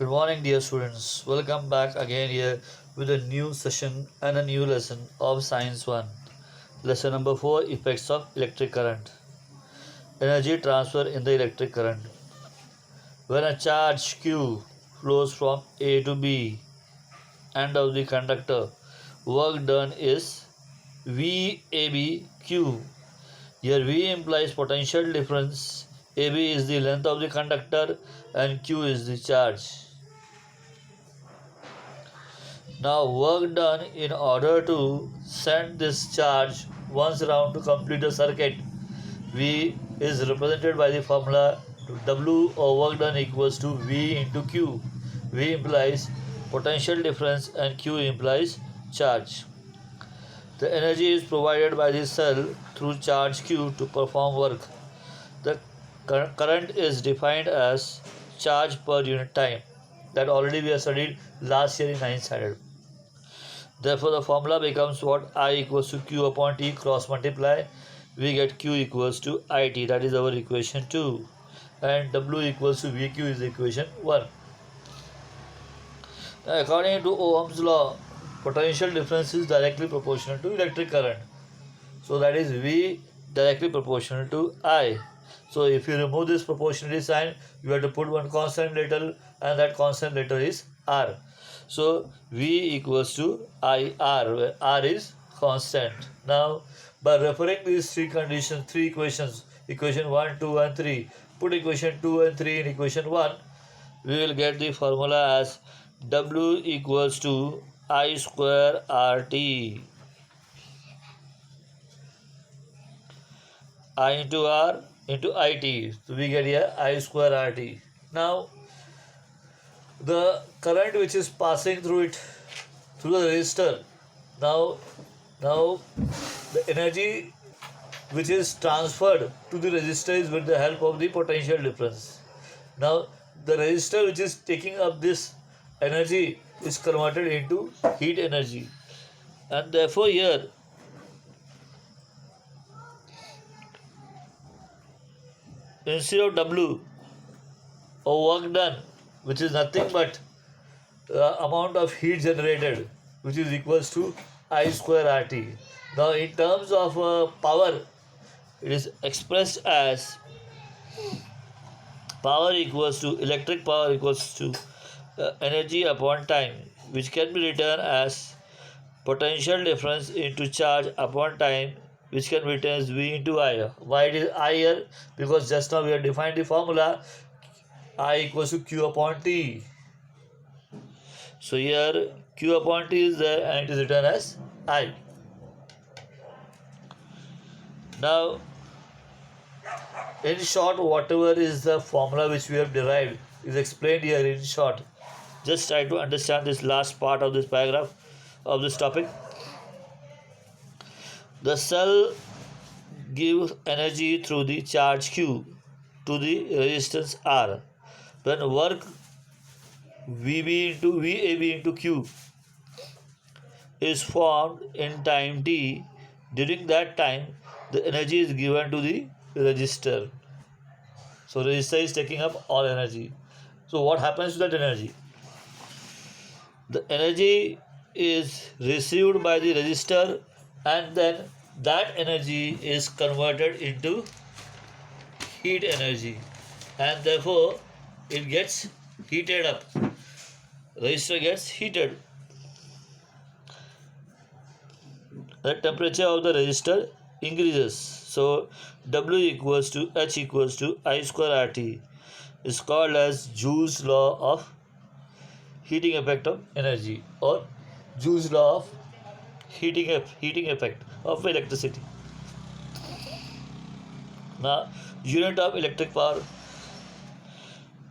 Good morning, dear students. Welcome back again here with a new session and a new lesson of Science 1. Lesson number 4, Effects of Electric Current. Energy transfer in the electric current. When a charge Q flows from A to B end of the conductor, work done is VABQ. Here V implies potential difference, AB is the length of the conductor and Q is the charge. Now work done in order to send this charge once around to complete the circuit. V is represented by the formula W or work done equals to V into Q. V implies potential difference and Q implies charge. The energy is provided by the cell through charge Q to perform work. The current is defined as charge per unit time. That already we have studied last year in 9th standard. Therefore, the formula becomes what? I equals to Q upon T cross multiply. We get Q equals to IT. That is our equation 2. And W equals to VQ is equation 1. Now, according to Ohm's law, potential difference is directly proportional to electric current. So that is V directly proportional to I. So if you remove this proportionality sign, you have to put one constant later, and that constant later is R. So V equals to IR, where R is constant. Now, by referring these three equations, equation 1, 2 and 3, put equation 2 and 3 in equation 1, we will get the formula as W equals to I square RT. I into R into IT. So we get here I square RT. Now, the current which is passing through it, through the resistor, now the energy which is transferred to the resistor is with the help of the potential difference. Now, the resistor which is taking up this energy is converted into heat energy, and therefore here instead of W or work done, which is nothing but the amount of heat generated, which is equals to I square RT. Now, in terms of power, it is expressed as power equals to electric power equals to energy upon time, which can be written as potential difference into charge upon time, which can be written as V into I. Why it is I here? Because just now we have defined the formula I equals to Q upon T. So here Q upon T is there and it is written as I. Now, in short, whatever is the formula which we have derived is explained here in short. Just try to understand this last part of this paragraph of this topic. The cell gives energy through the charge Q to the resistance R. When work VAB into Q is formed in time T, during that time the energy is given to the resistor. So resistor is taking up all energy. So what happens to that energy? The energy is received by the resistor, and then that energy is converted into heat energy, and therefore it gets heated up. Resistor gets heated. The temperature of the resistor increases. So W equals to H equals to I square RT is called as Joule's law of heating effect of energy, or Joule's law of heating effect of electricity. Now, unit of electric power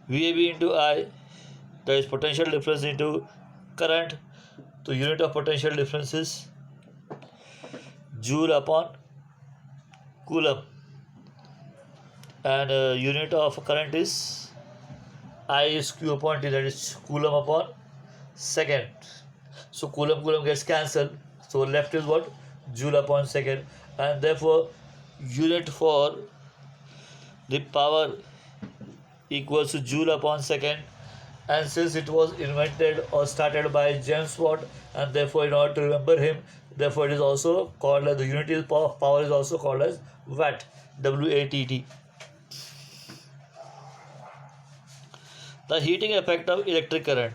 VAB into I, that is potential difference into current. So unit of potential difference is Joule upon Coulomb, and unit of current is I is Q upon T, that is Coulomb upon second. So Coulomb gets cancelled. So left is what? Joule upon second, and therefore unit for the power equals to Joule upon second, and since it was invented or started by James Watt, and therefore in order to remember him, therefore it is also called as the unity of power is also called as Watt, W-A-T-T. The heating effect of electric current.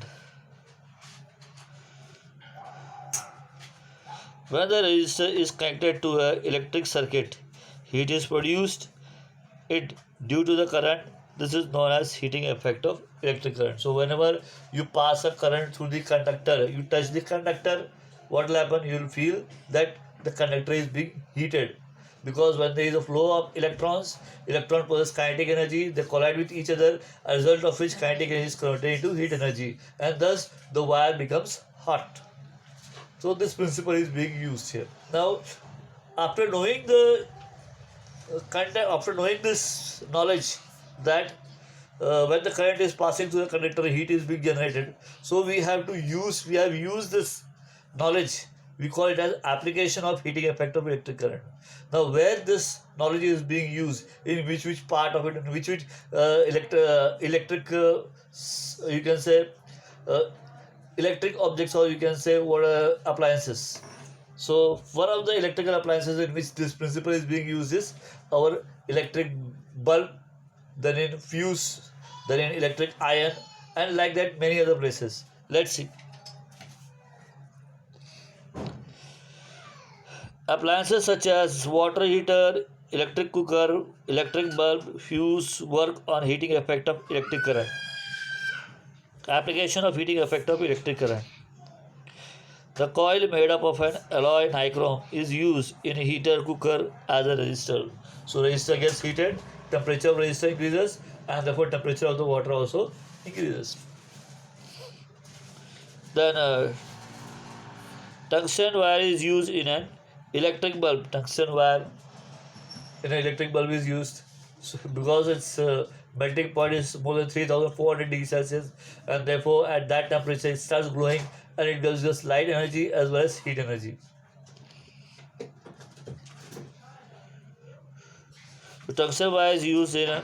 When the resistor is connected to an electric circuit, heat is produced it due to the current. This is known as heating effect of electric current. So whenever you pass a current through the conductor, you touch the conductor, what will happen? You will feel that the conductor is being heated, because when there is a flow of electrons, electron possess kinetic energy, they collide with each other, a result of which kinetic energy is converted into heat energy, and thus the wire becomes hot. So this principle is being used here. Now, after knowing the content, after knowing this knowledge that when the current is passing through the conductor, heat is being generated. So we have used this knowledge. We call it as application of heating effect of electric current. Now, where this knowledge is being used, in which part of it, in which electric, you can say. Electric objects, or you can say what appliances. So one of the electrical appliances in which this principle is being used is our electric bulb, then in fuse, then in electric iron, and like that many other places. Let's see. Appliances such as water heater, electric cooker, electric bulb, fuse work on heating effect of electric current. Application of heating effect of electric current. The coil made up of an alloy nichrome is used in a heater cooker as a resistor. So resistor gets heated, temperature of resistor increases, and therefore temperature of the water also increases. Then tungsten wire is used in an electric bulb. Tungsten wire in an electric bulb is used because its melting point is more than 3400 degrees Celsius, and therefore at that temperature it starts glowing, and it gives us light energy as well as heat energy. The tungsten wire is used in an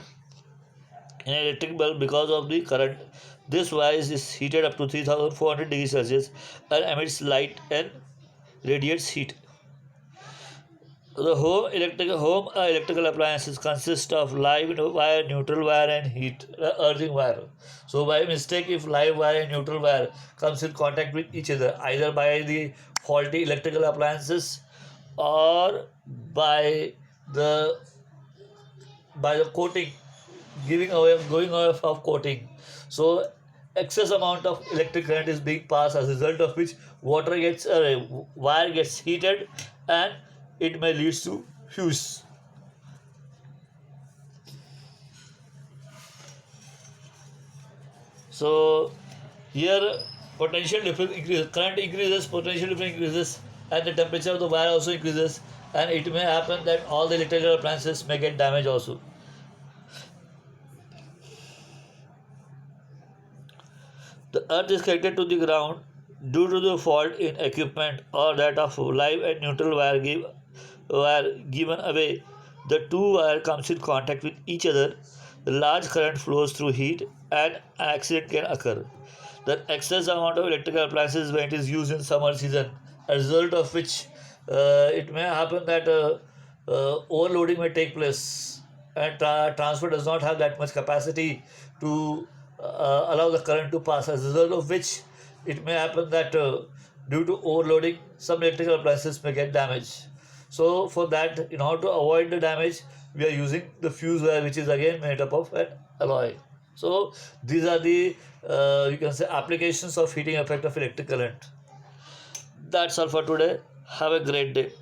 electric bulb because of the current. This wire is heated up to 3400 degrees Celsius and emits light and radiates heat. The electrical appliances consist of live wire, neutral wire, and earthing wire. So by mistake, if live wire and neutral wire comes in contact with each other, either by the faulty electrical appliances or by the coating, going away of coating, so excess amount of electric current is being passed, as a result of which wire gets heated, and it may lead to fuse. So here potential difference increases, current increases, potential difference increases, and the temperature of the wire also increases, and it may happen that all the electrical appliances may get damaged also. The earth is connected to the ground due to the fault in equipment or that of live and neutral wire given away. The two wires comes in contact with each other. The large current flows through heat, and an accident can occur. The excess amount of electrical appliances when it is used in summer season, as a result of which it may happen that overloading may take place, and transport does not have that much capacity to allow the current to pass, as a result of which it may happen that due to overloading, some electrical appliances may get damaged. So for that, in order to avoid the damage, we are using the fuse wire, which is again made up of an alloy. So these are the you can say applications of heating effect of electric current. That's all for today. Have a great day.